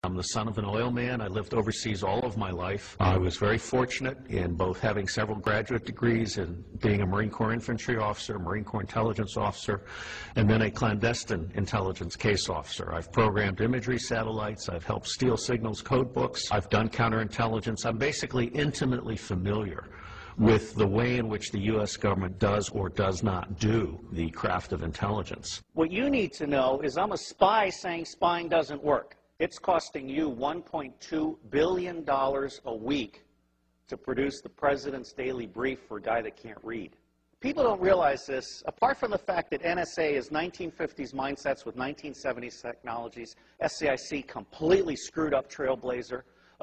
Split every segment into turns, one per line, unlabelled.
I'm the son of an oil man. I lived overseas all of my life. I was very fortunate in both having several graduate degrees and being a Marine Corps infantry officer, Marine Corps intelligence officer, and then a clandestine intelligence case officer. I've programmed imagery satellites. I've helped steal signals code books. I've done counterintelligence. I'm basically intimately familiar with the way in which the U.S. government does or does not do the craft of intelligence.
What you need to know is I'm a spy saying spying doesn't work. It's costing you $1.2 billion a week to produce the president's daily brief for a guy that can't read. People don't realize this. Apart from the fact that NSA is 1950s mindsets with 1970s technologies, SCIC completely screwed up Trailblazer,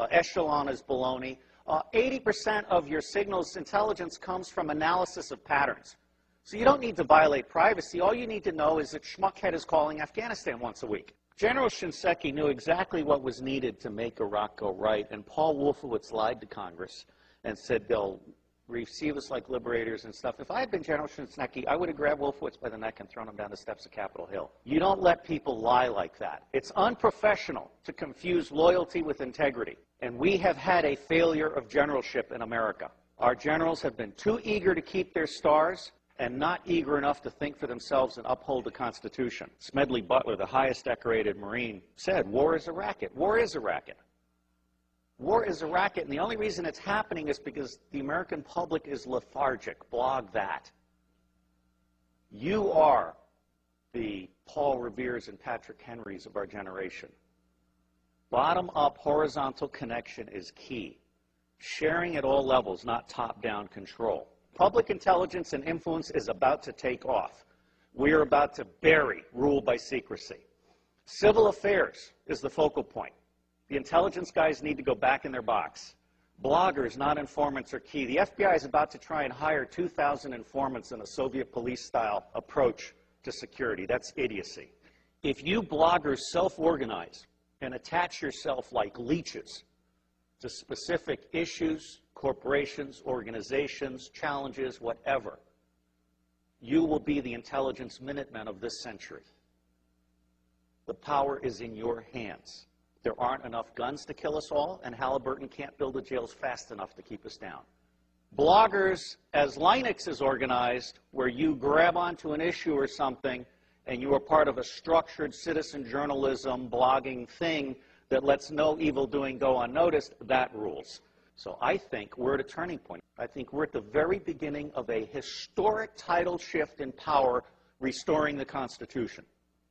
Echelon is baloney. 80% of your signals intelligence comes from analysis of patterns. So you don't need to violate privacy. All you need to know is that Schmuckhead is calling Afghanistan once a week. General Shinseki knew exactly what was needed to make Iraq go right, and Paul Wolfowitz lied to Congress and said they'll receive us like liberators and stuff. If I had been General Shinseki, I would have grabbed Wolfowitz by the neck and thrown him down the steps of Capitol Hill. You don't let people lie like that. It's unprofessional to confuse loyalty with integrity, and we have had a failure of generalship in America. Our generals have been too eager to keep their stars and not eager enough to think for themselves and uphold the Constitution. Smedley Butler, the highest decorated Marine, said, war is a racket. War is a racket. War is a racket, and the only reason it's happening is because the American public is lethargic. Blog that. You are the Paul Reveres and Patrick Henrys of our generation. Bottom-up horizontal connection is key. Sharing at all levels, not top-down control. Public intelligence and influence is about to take off. We are about to bury rule by secrecy. Civil affairs is the focal point. The intelligence guys need to go back in their box. Bloggers, not informants, are key. The FBI is about to try and hire 2,000 informants in a Soviet police-style approach to security. That's idiocy. If you bloggers self-organize and attach yourself like leeches to specific issues, corporations, organizations, challenges, whatever, you will be the intelligence minutemen of this century. The power is in your hands. There aren't enough guns to kill us all, and Halliburton can't build the jails fast enough to keep us down. Bloggers, as Linux is organized, where you grab onto an issue or something, and you are part of a structured citizen journalism blogging thing that lets no evil doing go unnoticed, that rules. So I think we're at a turning point. I think we're at the very beginning of a historic tidal shift in power, restoring the Constitution.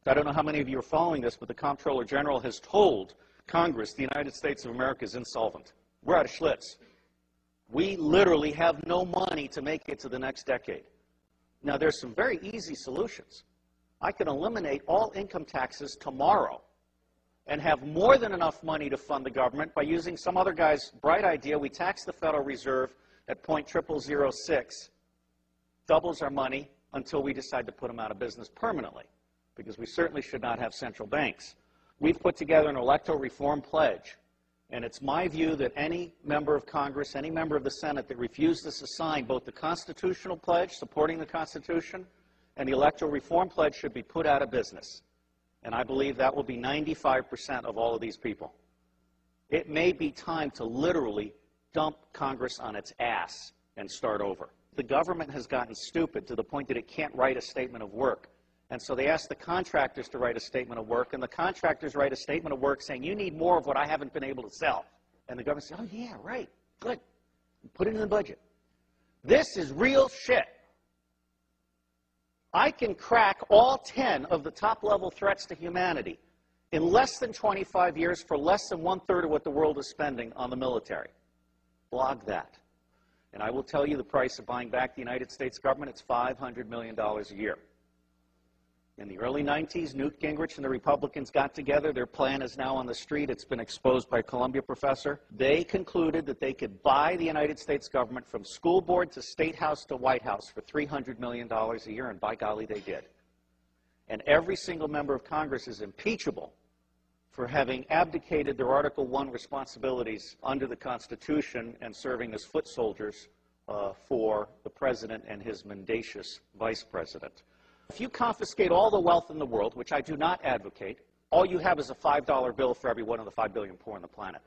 I don't know how many of you are following this, but the Comptroller General has told Congress the United States of America is insolvent. We're out of Schlitz. We literally have no money to make it to the next decade. Now, there's some very easy solutions. I can eliminate all income taxes tomorrow and have more than enough money to fund the government by using some other guy's bright idea. We tax the Federal Reserve at 0.0006, doubles our money until we decide to put them out of business permanently, because we certainly should not have central banks. We've put together an electoral reform pledge, and it's my view that any member of Congress, any member of the Senate that refuses to sign both the constitutional pledge supporting the Constitution and the electoral reform pledge should be put out of business. And I believe that will be 95% of all of these people. It may be time to literally dump Congress on its ass and start over. The government has gotten stupid to the point that it can't write a statement of work. And so they ask the contractors to write a statement of work, and the contractors write a statement of work saying, you need more of what I haven't been able to sell. And the government says, oh yeah, right, good. Put it in the budget. This is real shit. I can crack all 10 of the top-level threats to humanity in less than 25 years for less than 1/3 of what the world is spending on the military. Blog that. And I will tell you the price of buying back the United States government. It's $500 million a year. In the early 90s, Newt Gingrich and the Republicans got together. Their plan is now on the street. It's been exposed by a Columbia professor. They concluded that they could buy the United States government from school board to State House to White House for $300 million a year, and by golly, they did. And every single member of Congress is impeachable for having abdicated their Article I responsibilities under the Constitution and serving as foot soldiers for the president and his mendacious vice president. If you confiscate all the wealth in the world, which I do not advocate, all you have is a $5 bill for every one of the 5 billion poor on the planet.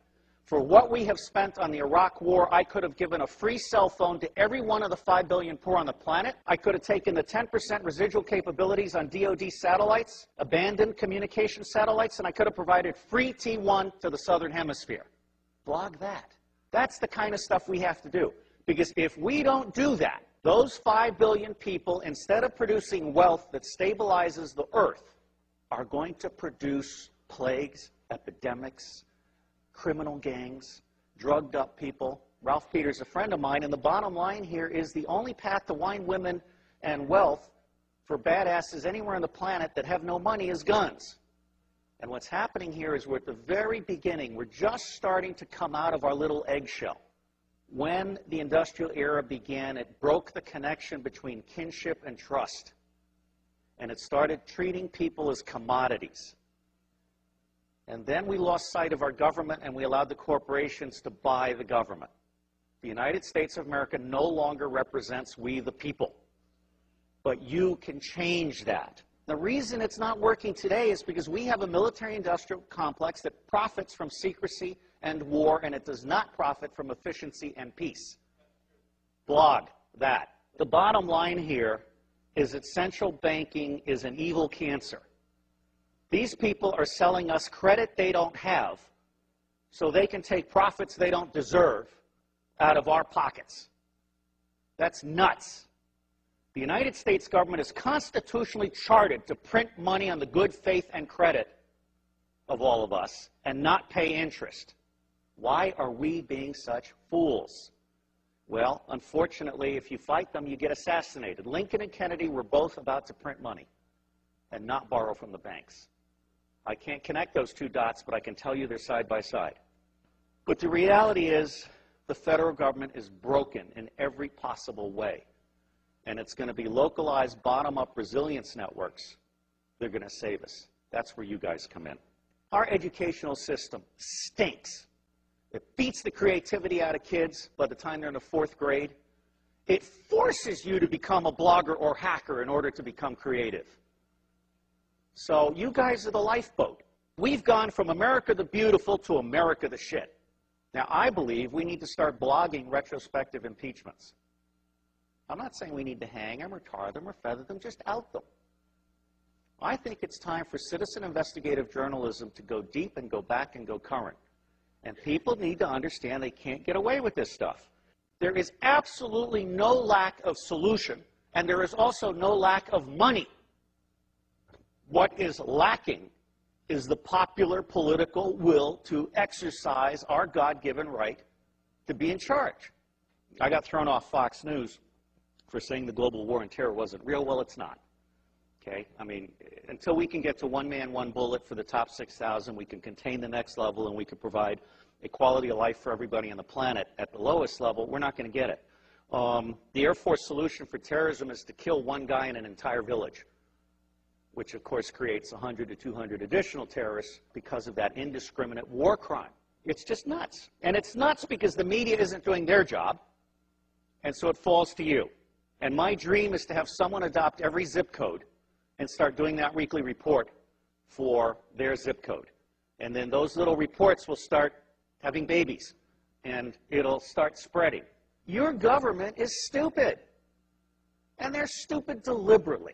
For what we have spent on the Iraq war, I could have given a free cell phone to every one of the 5 billion poor on the planet. I could have taken the 10% residual capabilities on DoD satellites, abandoned communication satellites, and I could have provided free T1 to the Southern Hemisphere. Blog that. That's the kind of stuff we have to do. Because if we don't do that, those 5 billion people, instead of producing wealth that stabilizes the earth, are going to produce plagues, epidemics, criminal gangs, drugged up people. Ralph Peters, a friend of mine, and the bottom line here is the only path to wine, women, and wealth for badasses anywhere on the planet that have no money is guns. And what's happening here is we're at the very beginning. We're just starting to come out of our little eggshell. When the industrial era began, it broke the connection between kinship and trust. And it started treating people as commodities. And then we lost sight of our government and we allowed the corporations to buy the government. The United States of America no longer represents we the people. But you can change that. The reason it's not working today is because we have a military-industrial complex that profits from secrecy and war, and it does not profit from efficiency and peace. Blog that. The bottom line here is that central banking is an evil cancer. These people are selling us credit they don't have so they can take profits they don't deserve out of our pockets. That's nuts. The United States government is constitutionally chartered to print money on the good faith and credit of all of us and not pay interest. Why are we being such fools? Well, unfortunately, if you fight them, you get assassinated. Lincoln and Kennedy were both about to print money and not borrow from the banks. I can't connect those two dots, but I can tell you they're side by side. But the reality is the federal government is broken in every possible way. And it's going to be localized, bottom-up resilience networks. They're going to save us. That's where you guys come in. Our educational system stinks. It beats the creativity out of kids by the time they're in the 4th grade. It forces you to become a blogger or hacker in order to become creative. So you guys are the lifeboat. We've gone from America the Beautiful to America the Shit. Now, I believe we need to start blogging retrospective impeachments. I'm not saying we need to hang them or tar them or feather them, just out them. I think it's time for citizen investigative journalism to go deep and go back and go current. And people need to understand they can't get away with this stuff. There is absolutely no lack of solution, and there is also no lack of money. What is lacking is the popular political will to exercise our God-given right to be in charge. I got thrown off Fox News for saying the global war on terror wasn't real. Well, it's not. Okay? I mean, until we can get to one man, one bullet for the top 6,000, we can contain the next level, and we can provide a quality of life for everybody on the planet at the lowest level, we're not going to get it. The Air Force solution for terrorism is to kill one guy in an entire village, which of course creates 100 to 200 additional terrorists because of that indiscriminate war crime. It's just nuts. And it's nuts because the media isn't doing their job, and so it falls to you. And my dream is to have someone adopt every zip code and start doing that weekly report for their zip code. And then those little reports will start having babies, and it'll start spreading. Your government is stupid, and they're stupid deliberately.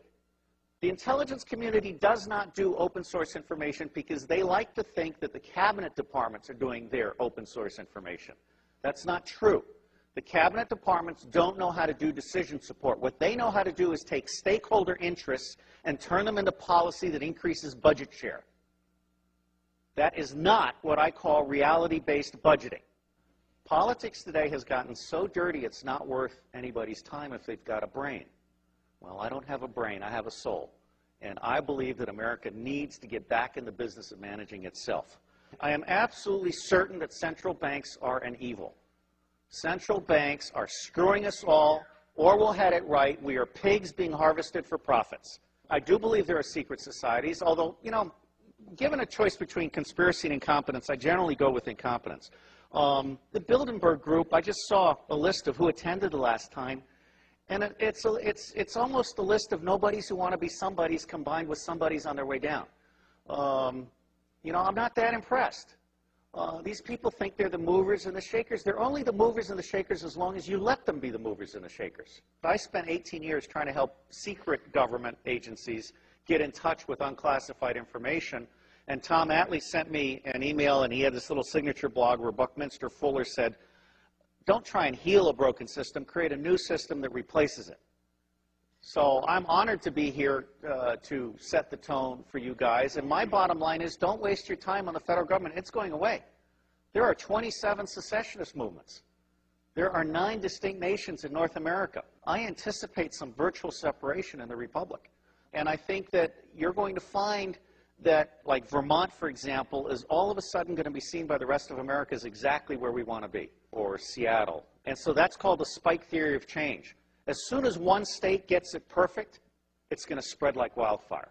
The intelligence community does not do open source information because they like to think that the cabinet departments are doing their open source information. That's not true. The cabinet departments don't know how to do decision support. What they know how to do is take stakeholder interests and turn them into policy that increases budget share. That is not what I call reality-based budgeting. Politics today has gotten so dirty it's not worth anybody's time if they've got a brain. Well, I don't have a brain, I have a soul. And I believe that America needs to get back in the business of managing itself. I am absolutely certain that central banks are an evil. Central banks are screwing us all, or we'll have it right. We are pigs being harvested for profits. I do believe there are secret societies, although, you know, given a choice between conspiracy and incompetence, I generally go with incompetence. The Bilderberg Group, I just saw a list of who attended the last time, and it's almost a list of nobodies who want to be somebodies combined with somebodies on their way down. You know, I'm not that impressed. These people think they're the movers and the shakers. They're only the movers and the shakers as long as you let them be the movers and the shakers. I spent 18 years trying to help secret government agencies get in touch with unclassified information. And Tom Attlee sent me an email, and he had this little signature blog where Buckminster Fuller said, don't try and heal a broken system, create a new system that replaces it. So I'm honored to be here to set the tone for you guys. And my bottom line is don't waste your time on the federal government. It's going away. There are 27 secessionist movements. There are 9 distinct nations in North America. I anticipate some virtual separation in the Republic. And I think that you're going to find that, like Vermont, for example, is all of a sudden going to be seen by the rest of America as exactly where we want to be, or Seattle. And so that's called the spike theory of change. As soon as one state gets it perfect, it's going to spread like wildfire.